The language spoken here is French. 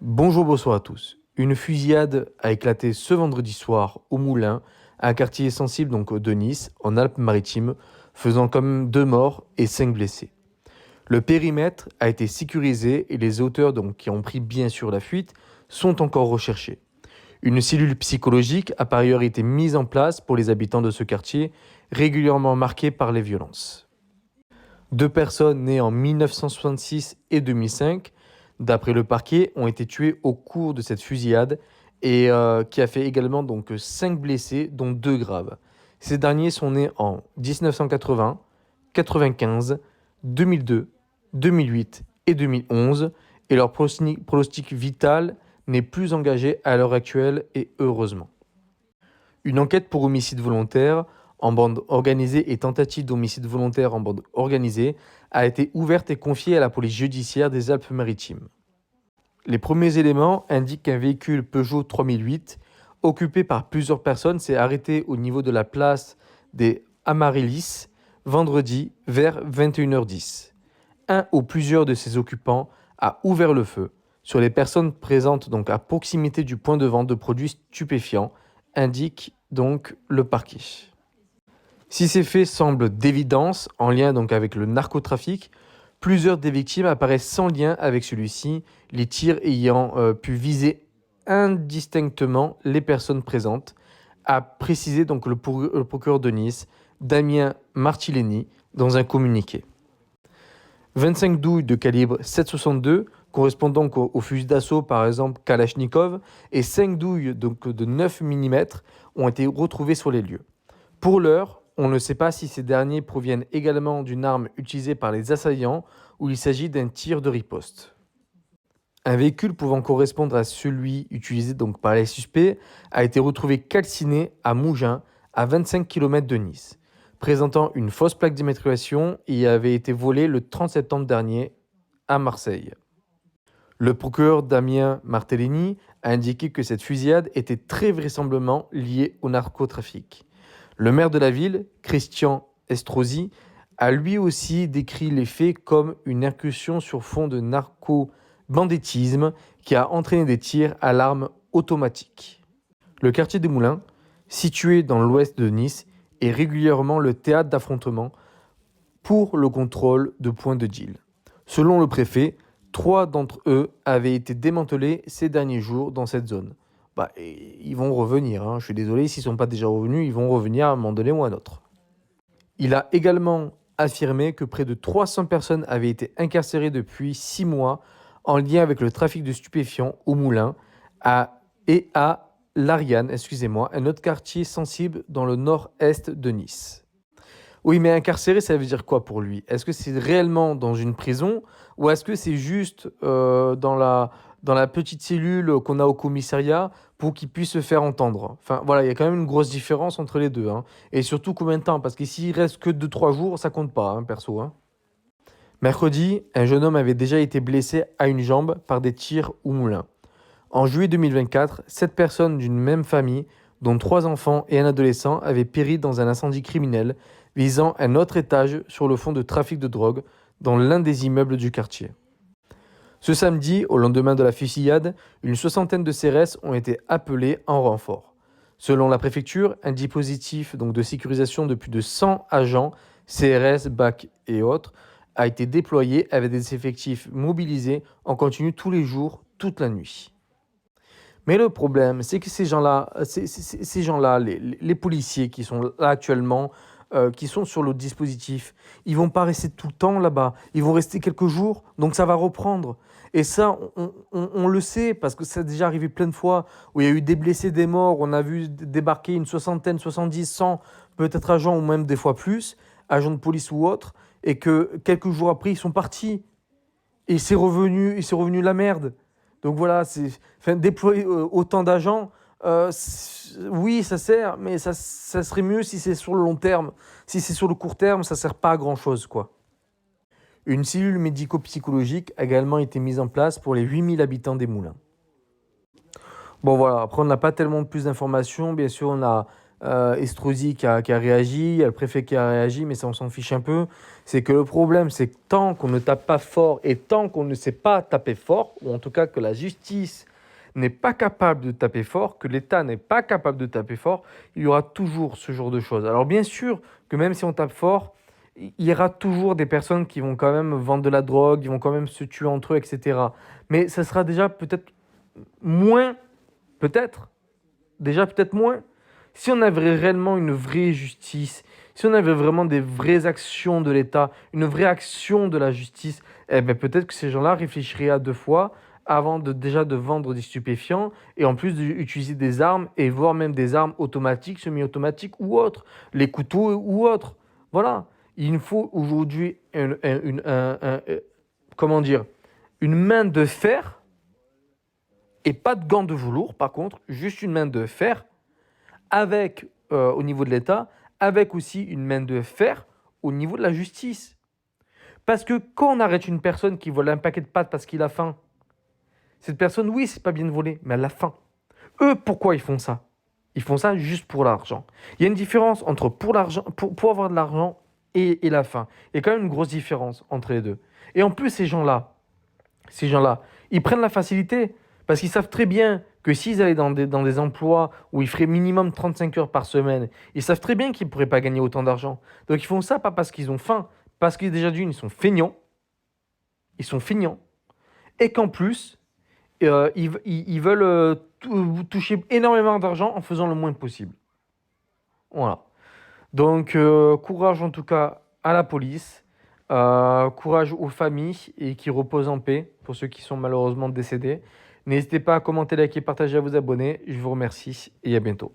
Bonjour, bonsoir à tous. Une fusillade a éclaté ce vendredi soir au Moulin, un quartier sensible de Nice, en Alpes-Maritimes, faisant quand même 2 morts et 5 blessés. Le périmètre a été sécurisé et les auteurs qui ont pris bien sûr la fuite sont encore recherchés. Une cellule psychologique a par ailleurs été mise en place pour les habitants de ce quartier, régulièrement marqué par les violences. 2 personnes nées en 1966 et 2005, d'après le parquet, ont été tuées au cours de cette fusillade et qui a fait également 5 blessés, dont 2 graves. Ces derniers sont nés en 1980, 95, 2002, 2008 et 2011 et leur pronostic vital n'est plus engagé à l'heure actuelle et heureusement. Une enquête pour homicide volontaire en bande organisée et tentative d'homicide volontaire en bande organisée a été ouverte et confiée à la police judiciaire des Alpes-Maritimes. Les premiers éléments indiquent qu'un véhicule Peugeot 3008, occupé par plusieurs personnes, s'est arrêté au niveau de la place des Amaryllis vendredi vers 21h10. Un ou plusieurs de ses occupants a ouvert le feu sur les personnes présentes à proximité du point de vente de produits stupéfiants, indique le parquet. Si ces faits semblent d'évidence en lien avec le narcotrafic, plusieurs des victimes apparaissent sans lien avec celui-ci, les tirs ayant pu viser indistinctement les personnes présentes, a précisé le procureur de Nice, Damien Martileni, dans un communiqué. 25 douilles de calibre 7,62 correspondant au fusil d'assaut par exemple Kalachnikov et 5 douilles de 9 mm ont été retrouvées sur les lieux. Pour l'heure, on ne sait pas si ces derniers proviennent également d'une arme utilisée par les assaillants ou il s'agit d'un tir de riposte. Un véhicule pouvant correspondre à celui utilisé par les suspects a été retrouvé calciné à Mougins, à 25 km de Nice, présentant une fausse plaque d'immatriculation et avait été volé le 30 septembre dernier à Marseille. Le procureur Damien Martellini a indiqué que cette fusillade était très vraisemblablement liée au narcotrafic. Le maire de la ville, Christian Estrosi, a lui aussi décrit les faits comme une incursion sur fond de narco-banditisme qui a entraîné des tirs à l'arme automatique. Le quartier des Moulins, situé dans l'ouest de Nice, est régulièrement le théâtre d'affrontements pour le contrôle de points de deal. Selon le préfet, 3 d'entre eux avaient été démantelés ces derniers jours dans cette zone. Ils vont revenir, je suis désolé, s'ils ne sont pas déjà revenus, ils vont revenir à un moment donné ou à un autre. Il a également affirmé que près de 300 personnes avaient été incarcérées depuis 6 mois en lien avec le trafic de stupéfiants au Moulin et à Lariane, un autre quartier sensible dans le nord-est de Nice. Oui, mais incarcéré, ça veut dire quoi pour lui? Est-ce que c'est réellement dans une prison ou est-ce que c'est juste dans la petite cellule qu'on a au commissariat pour qu'il puisse se faire entendre? Enfin, voilà, il y a quand même une grosse différence entre les deux. Et surtout, combien de temps? Parce que s'il reste que 2-3 jours, ça compte pas, perso. Mercredi, un jeune homme avait déjà été blessé à une jambe par des tirs au moulin. En juillet 2024, 7 personnes d'une même famille, dont 3 enfants et un adolescent, avaient péri dans un incendie criminel visant un autre étage sur le fond de trafic de drogue dans l'un des immeubles du quartier. Ce samedi, au lendemain de la fusillade, une 60aine de CRS ont été appelés en renfort. Selon la préfecture, un dispositif de sécurisation de plus de 100 agents, CRS, BAC et autres, a été déployé avec des effectifs mobilisés en continu tous les jours, toute la nuit. Mais le problème, c'est que ces gens-là, les policiers qui sont là actuellement, qui sont sur le dispositif, ils vont pas rester tout le temps là-bas. Ils vont rester quelques jours, donc ça va reprendre. Et ça, on le sait, parce que ça a déjà arrivé plein de fois, où il y a eu des blessés, des morts, on a vu débarquer une 60aine, 70, 100, peut-être agents, ou même des fois plus, agents de police ou autres, et que quelques jours après, ils sont partis. Et c'est revenu la merde. Donc voilà, déployer autant d'agents, oui, ça sert, mais ça serait mieux si c'est sur le long terme. Si c'est sur le court terme, ça ne sert pas à grand-chose, quoi. Une cellule médico-psychologique a également été mise en place pour les 8000 habitants des Moulins. Bon voilà, après on n'a pas tellement plus d'informations. Bien sûr, on a Estrosi qui a réagi, il y a le préfet qui a réagi, mais ça on s'en fiche un peu. C'est que le problème, c'est que tant qu'on ne tape pas fort et tant qu'on ne sait pas taper fort, ou en tout cas que la justice n'est pas capable de taper fort, que l'État n'est pas capable de taper fort, il y aura toujours ce genre de choses. Alors bien sûr que même si on tape fort, il y aura toujours des personnes qui vont quand même vendre de la drogue, ils vont quand même se tuer entre eux, etc. Mais ça sera déjà peut-être moins, peut-être, déjà peut-être moins. Si on avait réellement une vraie justice, si on avait vraiment des vraies actions de l'État, une vraie action de la justice, eh ben peut-être que ces gens-là réfléchiraient à deux fois avant déjà de vendre des stupéfiants et en plus d'utiliser des armes et voire même des armes automatiques, semi-automatiques ou autres, les couteaux ou autres. Voilà. Il nous faut aujourd'hui comment dire, une main de fer et pas de gants de velours, par contre, juste une main de fer avec, au niveau de l'État, avec aussi une main de fer au niveau de la justice. Parce que quand on arrête une personne qui vole un paquet de pâtes parce qu'il a faim, cette personne, oui, c'est pas bien de voler, mais elle a faim. Eux, pourquoi ils font ça? Ils font ça juste pour l'argent. Il y a une différence entre pour l'argent, pour avoir de l'argent et la faim. Il y a quand même une grosse différence entre les deux. Et en plus, ces gens-là, ils prennent la facilité parce qu'ils savent très bien que s'ils allaient dans des emplois où ils feraient minimum 35 heures par semaine, ils savent très bien qu'ils ne pourraient pas gagner autant d'argent. Donc ils font ça pas parce qu'ils ont faim, parce que déjà d'une, ils sont feignants, et qu'en plus, ils veulent toucher énormément d'argent en faisant le moins possible. Voilà. Donc courage en tout cas à la police, courage aux familles et qui reposent en paix pour ceux qui sont malheureusement décédés. N'hésitez pas à commenter, liker, partager, à vous abonner. Je vous remercie et à bientôt.